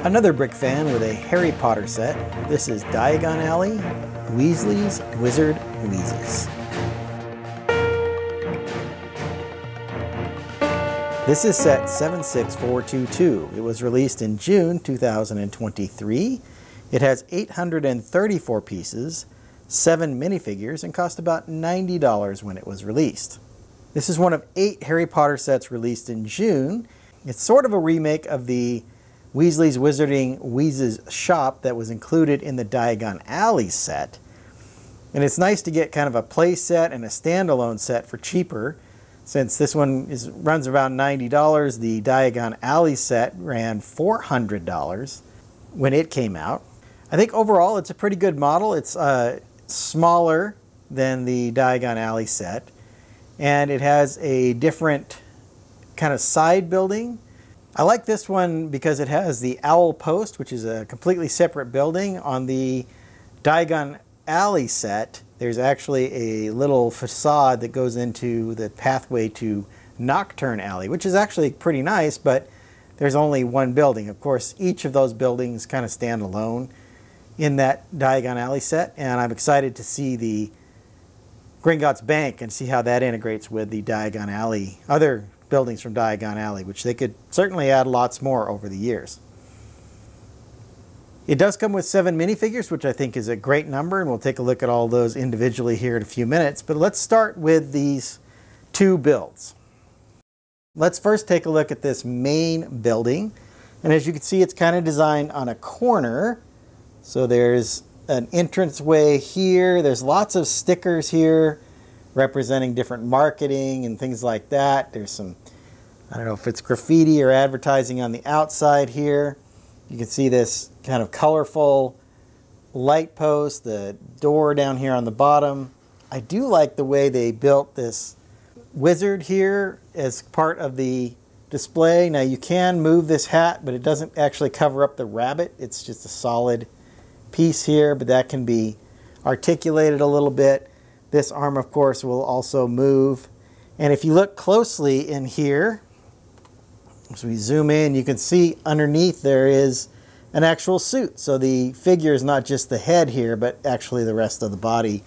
Another brick fan with a Harry Potter set. This is Diagon Alley, Weasley's Wizard Wheezes. This is set 76422. It was released in June 2023. It has 834 pieces, 7 minifigures, and cost about $90 when it was released. This is one of 8 Harry Potter sets released in June. It's sort of a remake of the Weasley's Wizarding Wheezes shop that was included in the Diagon Alley set. And it's nice to get kind of a play set and a standalone set for cheaper. Since this one runs around $90, the Diagon Alley set ran $400 when it came out. I think overall it's a pretty good model. It's smaller than the Diagon Alley set, and it has a different kind of side building. I like this one because it has the owl post, which is a completely separate building. On the Diagon Alley set, there's actually a little facade that goes into the pathway to Nocturne Alley, which is actually pretty nice, but there's only one building. Of course, each of those buildings kind of stand alone in that Diagon Alley set, and I'm excited to see the Gringotts Bank and see how that integrates with the Diagon Alley, other buildings from Diagon Alley, which they could certainly add lots more over the years. It does come with 7 minifigures, which I think is a great number, and we'll take a look at all those individually here in a few minutes. But let's start with these 2 builds. Let's first take a look at this main building. And as you can see, it's kind of designed on a corner. So there's an entranceway here. There's lots of stickers here representing different marketing and things like that. There's some, I don't know if it's graffiti or advertising on the outside here. You can see this kind of colorful light post, the door down here on the bottom. I do like the way they built this wizard here as part of the display. Now you can move this hat, but it doesn't actually cover up the rabbit. It's just a solid piece here, but that can be articulated a little bit. This arm, of course, will also move. And if you look closely in here, as we zoom in, you can see underneath there is an actual suit. So the figure is not just the head here, but actually the rest of the body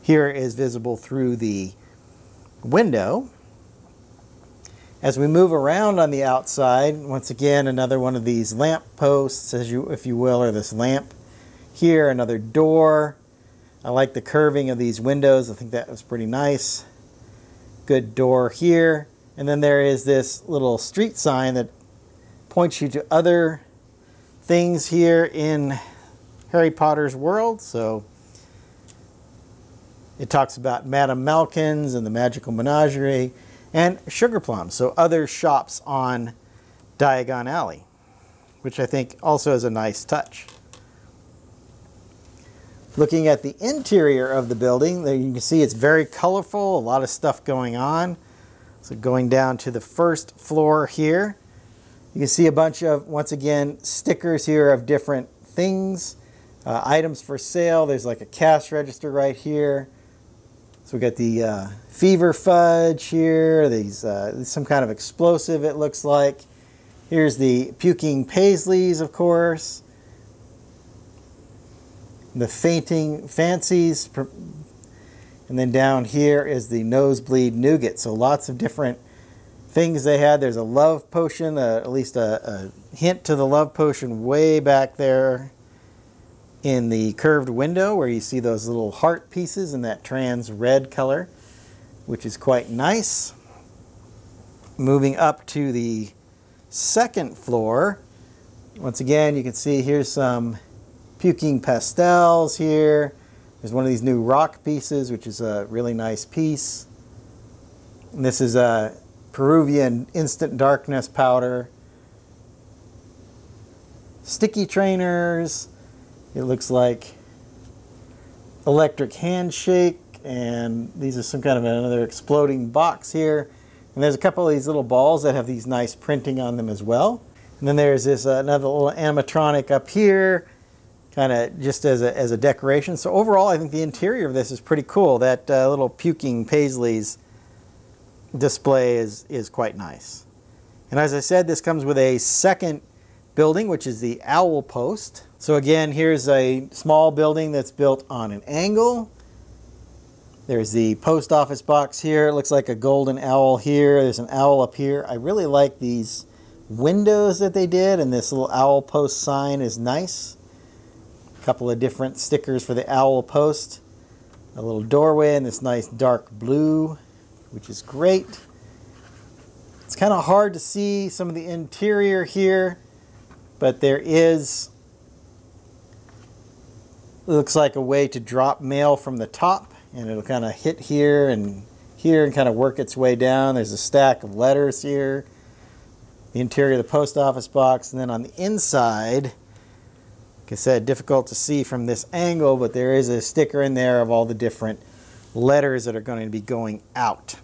here is visible through the window. As we move around on the outside, once again, another one of these lamp posts, if you will, or this lamp here, another door. I like the curving of these windows. I think that was pretty nice. Good door here. And then there is this little street sign that points you to other things here in Harry Potter's world. So it talks about Madame Malkin's and the Magical Menagerie and Sugar Plum. So other shops on Diagon Alley, which I think also is a nice touch. Looking at the interior of the building, there you can see it's very colorful, a lot of stuff going on. So going down to the first floor here, you can see a bunch of, once again, stickers here of different things, items for sale. There's like a cash register right here. So we got the fever fudge here, these some kind of explosive it looks like. Here's the puking paisleys, of course. The fainting fancies, and then down here is the nosebleed nougat. So lots of different things they had. There's a love potion, at least a hint to the love potion way back there in the curved window where you see those little heart pieces in that trans red color, which is quite nice. Moving up to the second floor, once again you can see here's some puking pastels here. There's one of these new rock pieces, which is a really nice piece. And this is a Peruvian instant darkness powder. Sticky trainers. It looks like electric handshake, and these are some kind of another exploding box here. And there's a couple of these little balls that have these nice printing on them as well. And then there's this another little animatronic up here, kind of just as a decoration. So overall, I think the interior of this is pretty cool. That little puking paisleys display is quite nice. And as I said, this comes with a second building, which is the owl post. So again, here's a small building that's built on an angle. There's the post office box here. It looks like a golden owl here. There's an owl up here. I really like these windows that they did, and this little owl post sign is nice. A couple of different stickers for the owl post. A little doorway in this nice dark blue, which is great. It's kind of hard to see some of the interior here, but there is, looks like a way to drop mail from the top, and it'll kind of hit here and kind of work its way down. There's a stack of letters here, the interior of the post office box, and then on the inside, like I said, difficult to see from this angle, but there is a sticker in there of all the different letters that are going to be going out.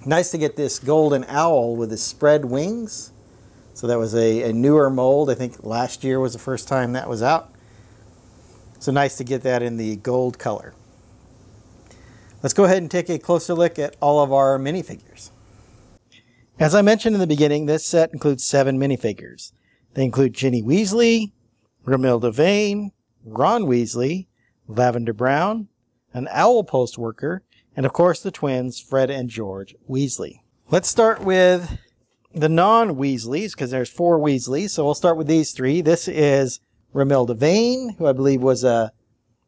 Nice to get this golden owl with his spread wings. So that was a newer mold. I think last year was the first time that was out. So nice to get that in the gold color. Let's go ahead and take a closer look at all of our minifigures. As I mentioned in the beginning, this set includes 7 minifigures. They include Ginny Weasley, Romilda Vane, Ron Weasley, Lavender Brown, an owl post worker, and of course the twins, Fred and George Weasley. Let's start with the non-Weasleys, because there's 4 Weasleys, so we'll start with these 3. This is Romilda Vane, who I believe was a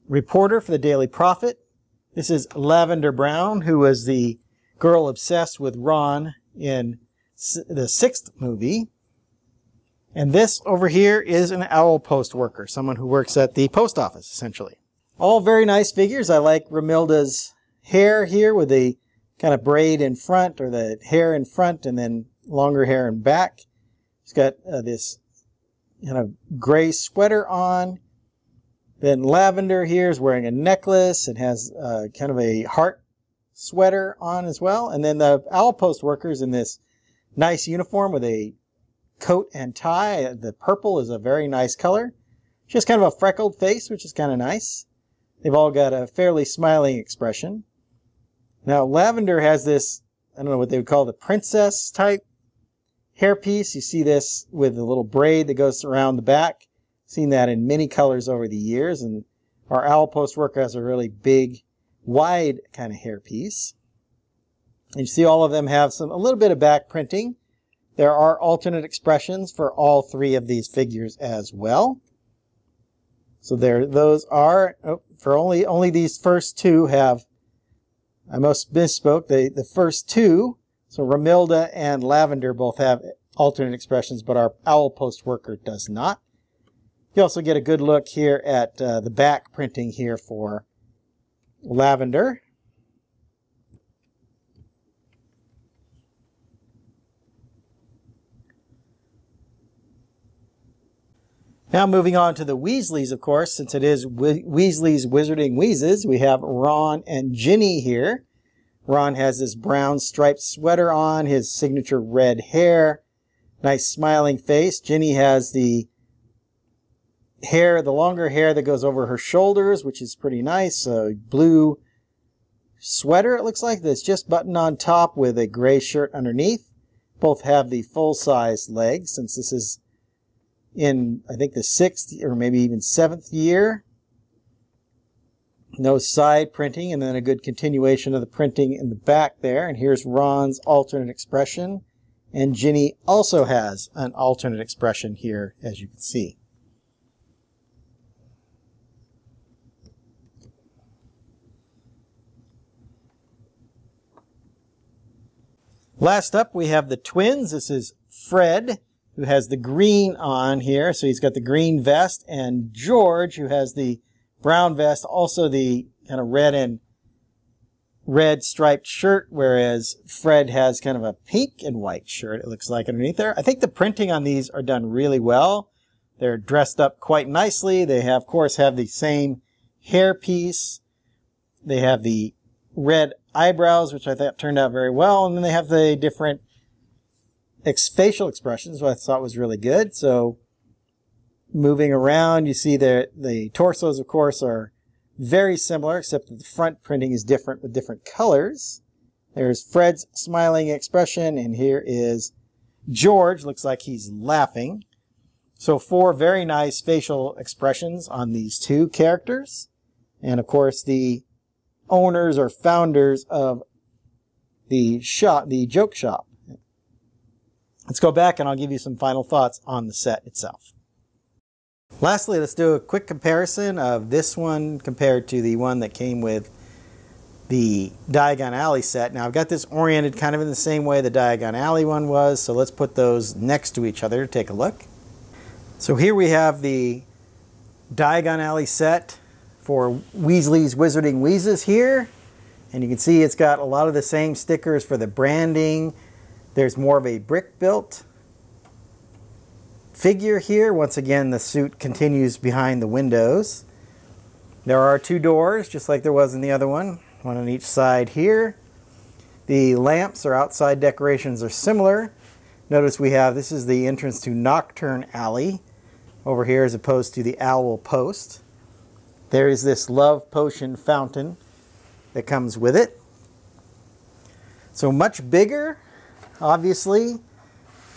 reporter for the Daily Prophet. This is Lavender Brown, who was the girl obsessed with Ron in the 6th movie. And this over here is an owl post worker, someone who works at the post office, essentially. All very nice figures. I like Romilda's hair here with the kind of braid in front, or the hair in front and then longer hair in back. She's got this kind of gray sweater on. Then Lavender here is wearing a necklace and has kind of a heart sweater on as well. And then the owl post workers in this nice uniform with a coat and tie. The purple is a very nice color. She has kind of a freckled face, which is kind of nice. They've all got a fairly smiling expression. Now Lavender has this, I don't know what they would call the princess type hairpiece. You see this with a little braid that goes around the back. Seen that in many colors over the years. And our owl post worker has a really big, wide kind of hairpiece. And you see all of them have a little bit of back printing. There are alternate expressions for all 3 of these figures as well. So those are, for only these first 2 have, I most misspoke, the first 2, so Romilda and Lavender both have alternate expressions, but our owl post worker does not. You also get a good look here at the back printing here for Lavender. Now moving on to the Weasleys, of course, since it is Weasley's Wizarding Wheezes, we have Ron and Ginny here. Ron has this brown striped sweater on, his signature red hair, nice smiling face. Ginny has the hair, the longer hair that goes over her shoulders, which is pretty nice. A blue sweater, it looks like, that's just buttoned on top with a gray shirt underneath. Both have the full-size legs, since this is in, I think, the 6th or maybe even 7th year. No side printing, and then a good continuation of the printing in the back there. And here's Ron's alternate expression. And Ginny also has an alternate expression here, as you can see. Last up, we have the twins. This is Fred, who has the green on here. So he's got the green vest, and George, who has the brown vest, also the kind of red and red striped shirt, whereas Fred has kind of a pink and white shirt, it looks like, underneath there. I think the printing on these are done really well. They're dressed up quite nicely. They have, of course, have the same hairpiece. They have the red eyebrows, which I thought turned out very well, and then they have the different facial expressions, which I thought was really good. So moving around, you see the torsos, of course, are very similar, except that the front printing is different with different colors. There's Fred's smiling expression, and here is George. Looks like he's laughing. So 4 very nice facial expressions on these 2 characters. And of course the owners or founders of the shop, the joke shop. Let's go back and I'll give you some final thoughts on the set itself. Lastly, let's do a quick comparison of this one compared to the one that came with the Diagon Alley set. Now I've got this oriented kind of in the same way the Diagon Alley one was, so let's put those next to each other to take a look. So here we have the Diagon Alley set for Weasley's Wizarding Wheezes here. And you can see it's got a lot of the same stickers for the branding. There's more of a brick built figure here. Once again, the suit continues behind the windows. There are 2 doors, just like there was in the other one on each side here. The lamps or outside decorations are similar. Notice we have, this is the entrance to Nocturne Alley over here as opposed to the Owl Post. There is this love potion fountain that comes with it. So much bigger, obviously.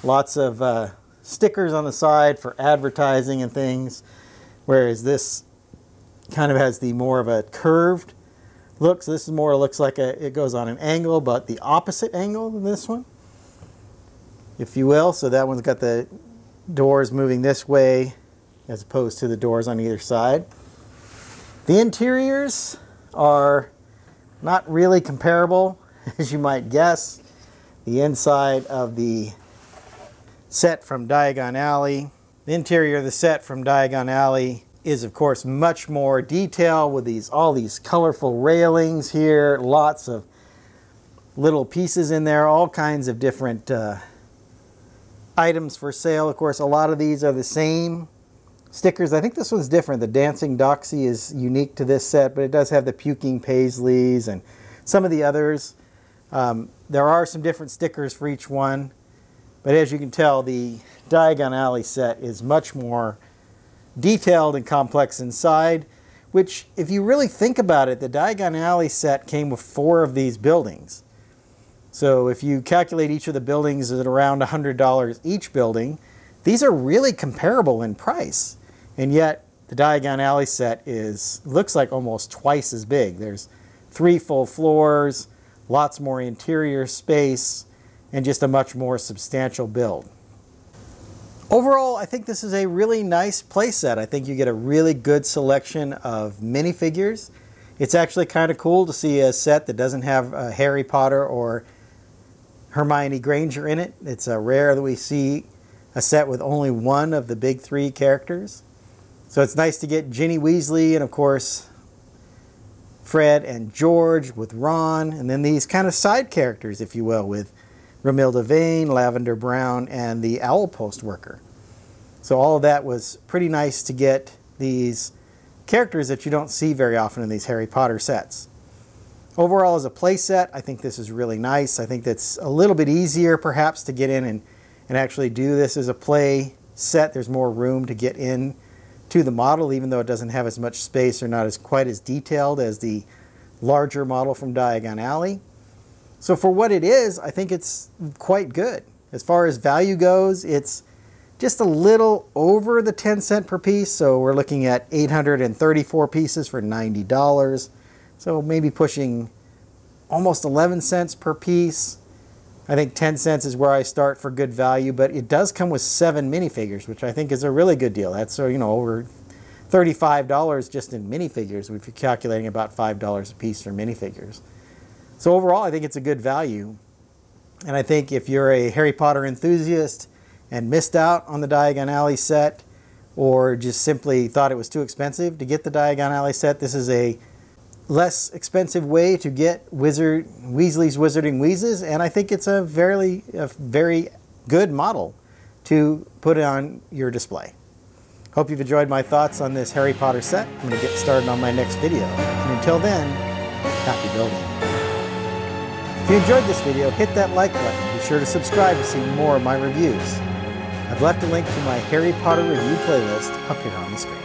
Lots of stickers on the side for advertising and things, whereas this kind of has the more of a curved look. So this is more, looks like it goes on an angle, but the opposite angle than this one, if you will. So that one's got the doors moving this way as opposed to the doors on either side. The interiors are not really comparable, as you might guess. The inside of the set from Diagon Alley. The interior of the set from Diagon Alley is, of course, much more detailed with all these colorful railings here, lots of little pieces in there, all kinds of different items for sale. Of course, a lot of these are the same stickers. I think this one's different. The Dancing Doxy is unique to this set, but it does have the Puking Paisleys and some of the others. There are some different stickers for each one, but as you can tell, the Diagon Alley set is much more detailed and complex inside, which, if you really think about it, the Diagon Alley set came with 4 of these buildings. So if you calculate each of the buildings at around $100 each building, these are really comparable in price. And yet the Diagon Alley set looks like almost twice as big. There's 3 full floors, lots more interior space, and just a much more substantial build. Overall, I think this is a really nice play set. I think you get a really good selection of minifigures. It's actually kind of cool to see a set that doesn't have Harry Potter or Hermione Granger in it. It's rare that we see a set with only one of the big 3 characters. So it's nice to get Ginny Weasley and, of course, Fred and George with Ron, and then these kind of side characters, if you will, with Romilda Vane, Lavender Brown, and the Owl Post worker. So all of that was pretty nice to get these characters that you don't see very often in these Harry Potter sets. Overall, as a play set, I think this is really nice. I think that's a little bit easier perhaps to get in and actually do this as a play set. There's more room to get in to the model, even though it doesn't have as much space or not quite as detailed as the larger model from Diagon Alley. So for what it is, I think it's quite good. As far as value goes, it's just a little over the 10 cent per piece. So we're looking at 834 pieces for $90. So maybe pushing almost 11 cents per piece. I think 10 cents is where I start for good value, but it does come with 7 minifigures, which I think is a really good deal. That's, over $35 just in minifigures, if you're calculating about $5 a piece for minifigures. So overall, I think it's a good value. And I think if you're a Harry Potter enthusiast and missed out on the Diagon Alley set, or just simply thought it was too expensive to get the Diagon Alley set, this is a less expensive way to get Weasley's Wizarding Wheezes, and I think it's a very good model to put on your display. Hope you've enjoyed my thoughts on this Harry Potter set. I'm going to get started on my next video. And until then, happy building. If you enjoyed this video, hit that like button. Be sure to subscribe to see more of my reviews. I've left a link to my Harry Potter review playlist up here on the screen.